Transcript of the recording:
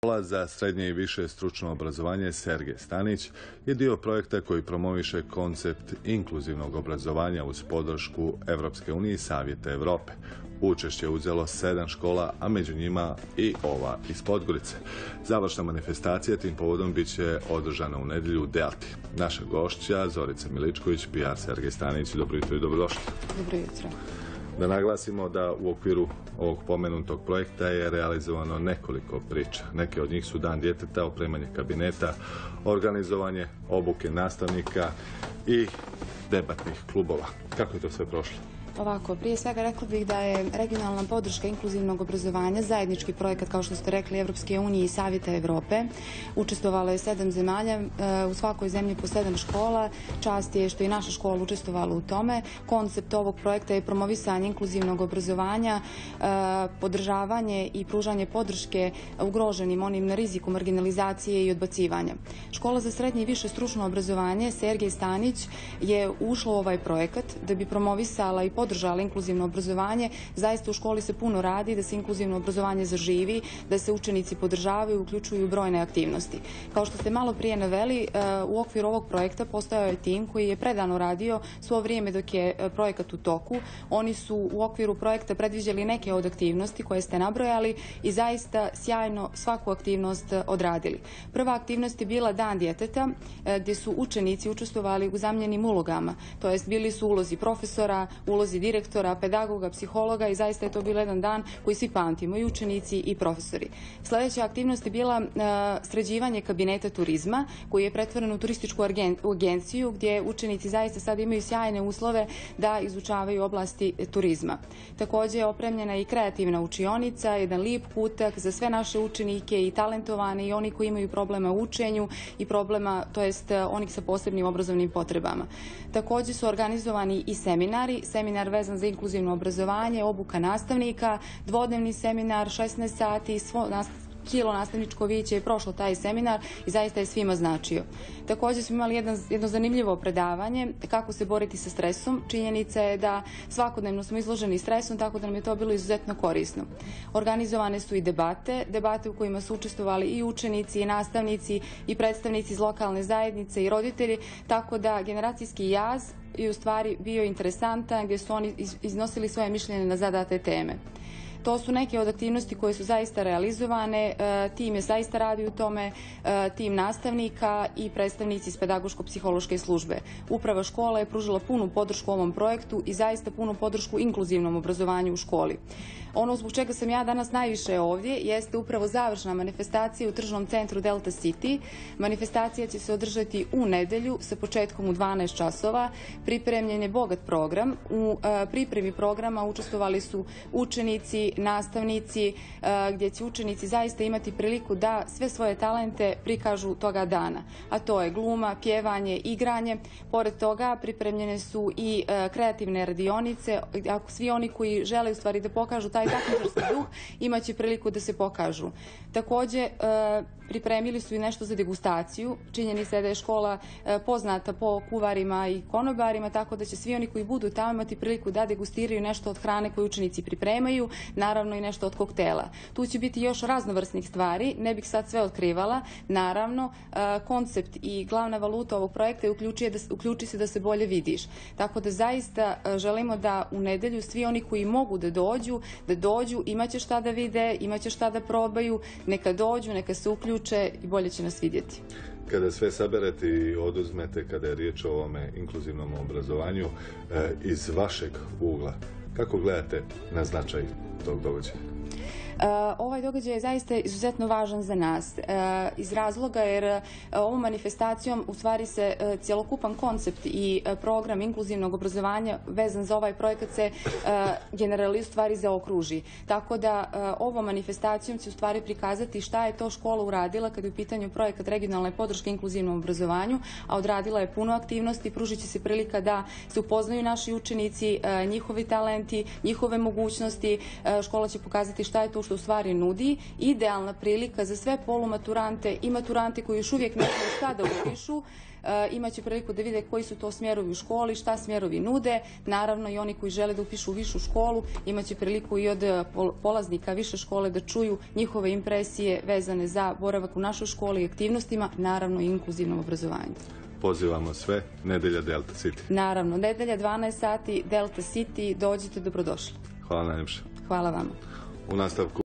Škola za srednje i više stručno obrazovanje Sergej Stanić je dio projekta koji promoviše koncept inkluzivnog obrazovanja uz podršku Evropske unije i Savjeta Evrope. Učešće je uzelo 7 škola, a među njima i ova iz Podgorice. Završna manifestacija tim povodom bit će održana u nedjelju u Delti. Naša gošća Zorica Miličković, PR Sergej Stanić. Dobro jutro i dobrodošli. Dobro jutro. Da naglasimo da u okviru ovog pomenutog projekta je realizovano nekoliko priča. Neke od njih su Dan djeteta, opremanje kabineta, organizovanje obuke nastavnika i debatnih klubova. Kako je to sve prošlo? Ovako, prije svega rekla bih da je regionalna podrška inkluzivnog obrazovanja zajednički projekat, kao što ste rekli, Evropske unije i Savjeta Evrope. Učestvovalo je 7 zemalja, u svakoj zemlji po 7 škola. Čast je što i naša škola učestvovala u tome. Koncept ovog projekta je promovisanje inkluzivnog obrazovanja, podržavanje i pružanje podrške ugroženim, onim na riziku marginalizacije i odbacivanja. Škola za srednje i više stručno obrazovanje Sergej Stanić je ušla u ovaj projekat da bi promovisala i podržala inkluzivno obrazovanje. Zaista u školi se puno radi da se inkluzivno obrazovanje zaživi, da se učenici podržavaju, uključuju brojne aktivnosti. Kao što ste malo prije naveli, u okviru ovog projekta postojao je tim koji je predano radio svo vrijeme dok je projekat u toku. Oni su u okviru projekta predviđali neke od aktivnosti koje ste nabrojali i zaista sjajno svaku aktivnost odradili. Prva aktivnost je bila Dan djeteta, gdje su učenici učestvovali u zamjenjenim ulogama. To jest bili su ulozi profesora, ulozi direktora, pedagoga, psihologa i zaista je to bio jedan dan koji svi pamtimo, i učenici i profesori. Sljedeća aktivnost je bila sređivanje kabineta turizma koji je pretvoren u turističku agenciju gdje učenici zaista sad imaju sjajne uslove da izučavaju oblasti turizma. Također je opremljena i kreativna učionica, jedan lijep kutak za sve naše učenike i talentovane i oni koji imaju problema u učenju i problema, to jest onih sa posebnim obrazovnim potrebama. Također su organizovani i seminari, seminar vezan za inkluzivno obrazovanje, obuka nastavnika, dvodnevni seminar, 16 sati, cijelo nastavničko vijeće je prošlo taj seminar i zaista je svima značio. Također smo imali jedno zanimljivo predavanje kako se boriti sa stresom. Činjenica je da svakodnevno smo izloženi stresom, tako da nam je to bilo izuzetno korisno. Organizovane su i debate u kojima su učestvovali i učenici, i nastavnici, i predstavnici iz lokalne zajednice i roditelji, tako da generacijski jaz je u stvari bio interesantan gdje su oni iznosili svoje mišljenje na zadate teme. To su neke od aktivnosti koje su zaista realizovane, tim je zaista radi u tome, tim nastavnika i predstavnici iz pedagoško-psihološke službe. Uprava škola je pružila punu podršku ovom projektu i zaista punu podršku inkluzivnom obrazovanju u školi. Ono zbog čega sam ja danas najviše ovdje jeste upravo završna manifestacija u tržnom centru Delta City. Manifestacija će se održati u nedjelju sa početkom u 12 časova. Pripremljen je bogat program. U pripremi programa učestvovali su učenici, nastavnici, gdje će učenici zaista imati priliku da sve svoje talente prikažu toga dana. A to je gluma, pjevanje, igranje. Pored toga pripremljene su i kreativne radionice. Ako svi oni koji žele u stvari da pokažu taj takmičarski duh imat će priliku da se pokažu. Također pripremili su i nešto za degustaciju. Činjenica je da je škola poznata po kuvarima i konobarima, tako da će svi oni koji budu tamo imati priliku da degustiraju nešto od hrane koju učenici pripremaju, naravno i nešto od koktela. Tu će biti još raznovrsnih stvari, ne bih sad sve otkrivala. Naravno, koncept i glavna valuta ovog projekta je uključi se da se bolje vidiš. Tako da zaista želimo da u nedjelju svi oni koji mogu da dođu, imaće šta da vide, imaće šta da probaju, neka dođu, neka se uključe i bolje će nas vidjeti. Kada sve saberete i oduzmete, kada je riječ o ovome inkluzivnom obrazovanju, iz vašeg ugla, kako gledate na značaj tog događaja? Ovaj događaj je zaista izuzetno važan za nas iz razloga jer ovom manifestacijom u stvari se cjelokupan koncept i program inkluzivnog obrazovanja vezan za ovaj projekat se generali u stvari zaokruži. Tako da ovom manifestacijom će u stvari prikazati šta je to škola uradila kada je u pitanju projekat regionalne podrške inkluzivnom obrazovanju, a odradila je puno aktivnosti, pružit će se prilika da se upoznaju naši učenici, njihovi talenti, njihove mogućnosti. Škola će pokazati šta je to u što u stvari nudi, idealna prilika za sve polumaturante i maturante koji još uvijek ne znaju šta da upišu, imaće priliku da vide koji su to smjerovi u školi, šta smjerovi nude. Naravno i oni koji žele da upišu višu školu imaće priliku i od polaznika više škole da čuju njihove impresije vezane za boravak u našoj školi i aktivnostima, naravno i inkluzivnom obrazovanju. Pozivamo sve, nedelja Delta City. Naravno, nedelja 12 sati, Delta City, dođite, dobrodošli. Hvala najljepše. Hvala vama. U nastavku